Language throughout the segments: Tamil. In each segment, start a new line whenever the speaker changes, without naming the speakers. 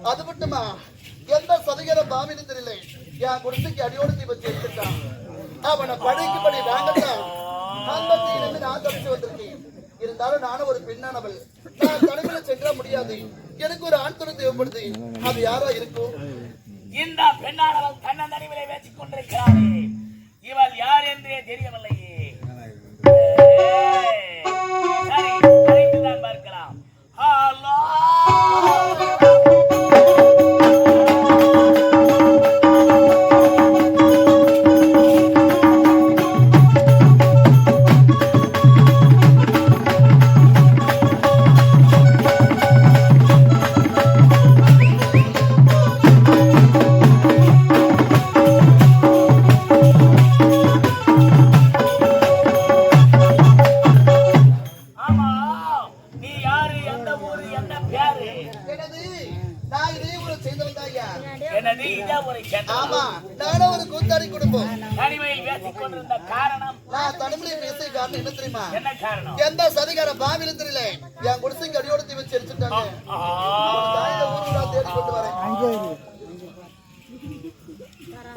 அது மட்டுமா எந்த சதிகர பாவின்னு தெரியல என் குடிசைக்கு அடியோடு தீ வச்சு எடுத்துட்டான். அவனை படைக்கு படி வாங்கத்தான் நான் தப்பிச்சு வந்திருக்கேன். இருந்தாலும் நானும் ஒரு பெண்ணானவள், நான் தனிமையில சென்ற முடியாது. எனக்கு ஒரு ஆண் துணை தேவைப்படுது. அது யாரா இருக்கும்?
இந்த பெண்ணானவள் தன்ன தனிமையை வச்சுக் கொண்டிருக்கிறாளே, இவள் யார் என்றே தெரியவில்லையே. சரி, அழைத்துதான் பார்க்கலாம்.
எந்த சதிகார பாவிலும் தெரியல என் குடிசைக்கு அடியோடு தீ வச்சு எரிச்சுட்டாங்க. தேடி கொண்டு வரேன்.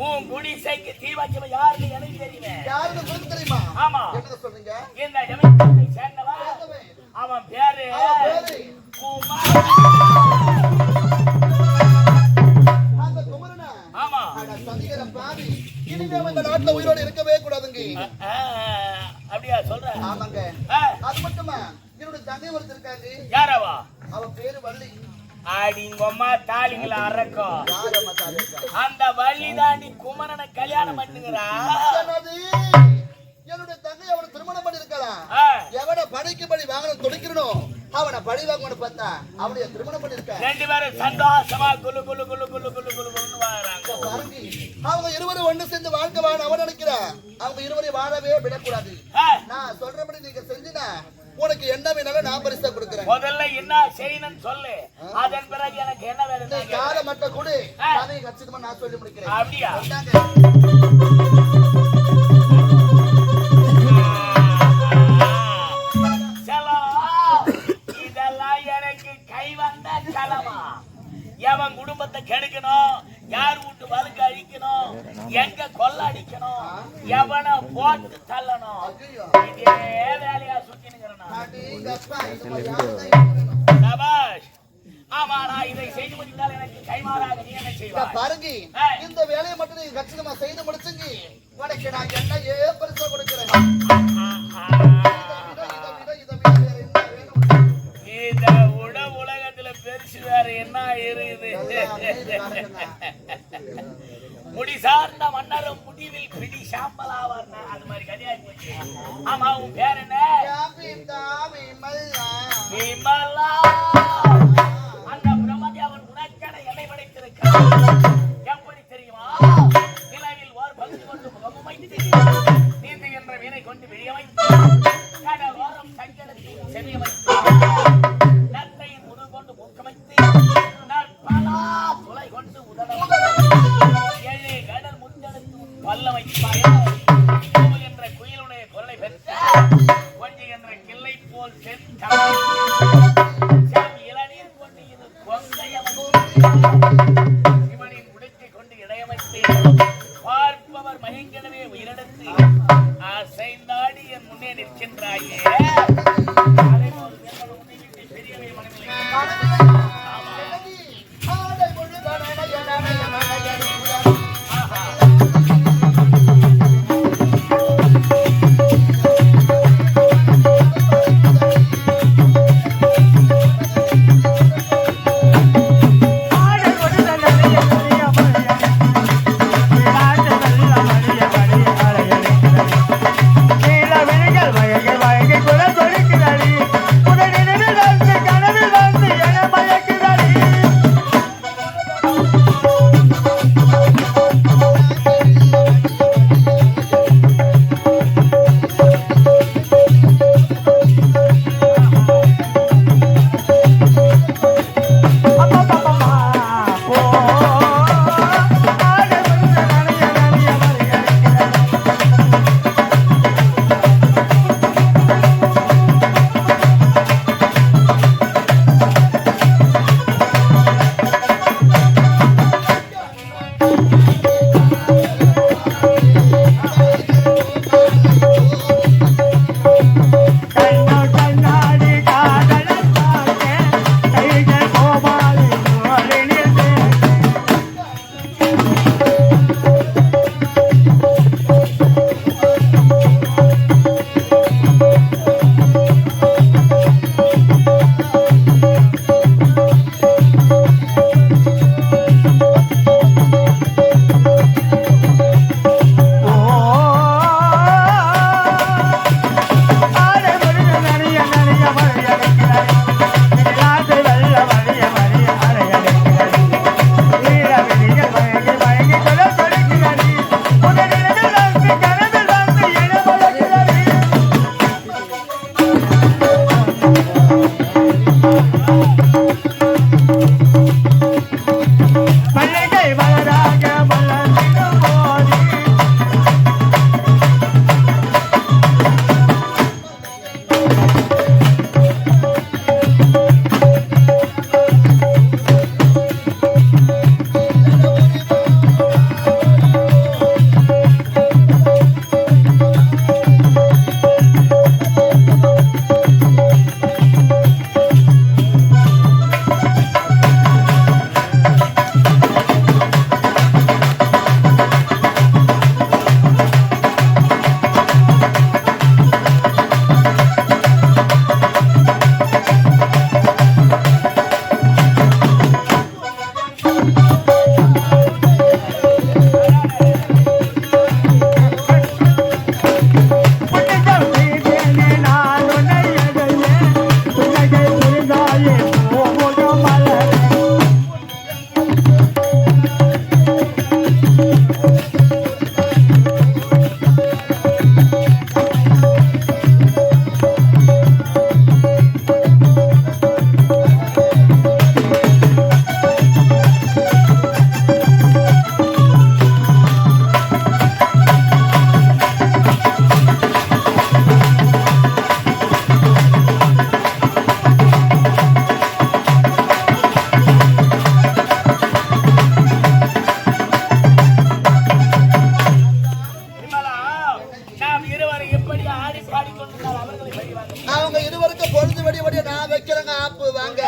உன் குடிசைக்கு தீ வச்சவ யாருன்னு எனக்கு தெரியல.
யாருன்னு உங்களுக்கு தெரியுமா?
ஆமா.
என்ன சொல்றீங்க?
இந்த ஜமீன்தாரை சேர்ந்தவா? அவன் பேரு குமார்.
அந்த குமரனா?
ஆமா.
அட சதிகார பாவி, இனிமே இந்த நாட்டுல உயிரோடு இருக்கவே கூடாதுங்க.
அப்படியா சொல்ற?
ஆமாங்க. அது மட்டுமா என்னோட தங்கை ஒருத்தர் இருக்காங்க.
யாரவா? அவ
பேரு வள்ளி.
அடிங்கம்மா தாலிங்கள அரக்கம். அந்த வள்ளி தாண்டி குமரனை கல்யாணம் பண்ணுகிறா.
என்னோட தங்கை அவனை திருமணம் பண்ணிருக்கலாம். எவனை படைக்கு படி வாங்கணும் துடிக்கணும், அவனை படி வாங்கணும் பார்த்தா அவனைய திருமணம் பண்ணிருக்க.
ரெண்டு பேரும் சந்தோஷமா குலு குலு குலு குலு குலு குலு குலுன்னு வாழறாங்க.
அவங்க இருவரும் ஒண்ணு சேர்ந்து வாழ்க்கை வாழ அவன் நினைக்கிறான். அவங்க இருவரையும் வாழவே விடக்கூடாது. நான் சொல்றபடி நீங்க செஞ்சினா உனக்கு என்ன வேணாலும் நான் பரிசா கொடுக்கிறேன்.
முதல்ல என்ன செய்யணும்னு சொல்லு, அதன் பிறகு எனக்கு என்ன வேணும்.
நீ காரை மட்டும் கொடு, அதை கச்சிதமா நான் சொல்லி முடிக்கிறேன்.
அப்படியா? இதெல்லாம் எனக்கு கை வந்த களமா. எவன் குடும்பத்தை கெடுக்கணும், யார் வீட்டு வழுக்க அழிக்கணும், எங்க கொள்ள அடிக்கணும், எவனை போட்டு தள்ளணும், இதே வேலையா சுத்தினுங்கிறேன். ஆமா, நான் இதை செய்து முடித்தால் எனக்கு கைமாறாக நீ என்ன செய்வாய்?
பாருங்க, இந்த வேலையை மட்டும் நீ கச்சிதமா செய்து முடிச்சுங்க, உனக்கு நான் என்ன பரிசா கொடுக்கிறேன்.
இந்த உலகத்துல பெருசு வேற என்ன இருக்குது? முடி சார்ந்த மன்னரும் முடிவில் பிடி சாம்பலாவார். அது மாதிரி கதையா போச்சு. ஆமா, உன் பேர் என்ன? விமலா. அந்த பிரம்மதேவன் உனக்கென எடை படைத்திருக்கிறான். எப்படி தெரியுமா? நிலவில் ஓர் பங்கு கொண்டு முகமும் வைத்து, நீந்துகின்ற வீரை கொண்டு வெளிய வைத்து, கடல் ஓரம் சங்கடத்தில் செவிய வைத்து, நத்தையின் முது கொண்டு மூக்கமைத்து, நற்பலா துளை கொண்டு உதட ஏழை கடல் முன்னெடுத்து பல்ல வைப்பாயா என்ற குயிலுடைய குரலை பெற்ற கொஞ்சி என்ற கிள்ளை போல் இளநீர் கொண்டு இது சிவனின் உடுக்கை கொண்டு இடையமைத்து பார்ப்பவர் மகிழ்கனவே உயிரிழந்து அசைந்தாடி என் முன்னே நிற்கின்றாயே. அதே போல் பெரியவை மனநிலை
கனவில் வந்து என
ஆடி பாடிக்கொண்டிருந்தால் அவர்களை வழி வாங்க
அவங்க இருவருக்கும் பொழுது வடி நான் வைக்கிறேங்க ஆப்பு வாங்க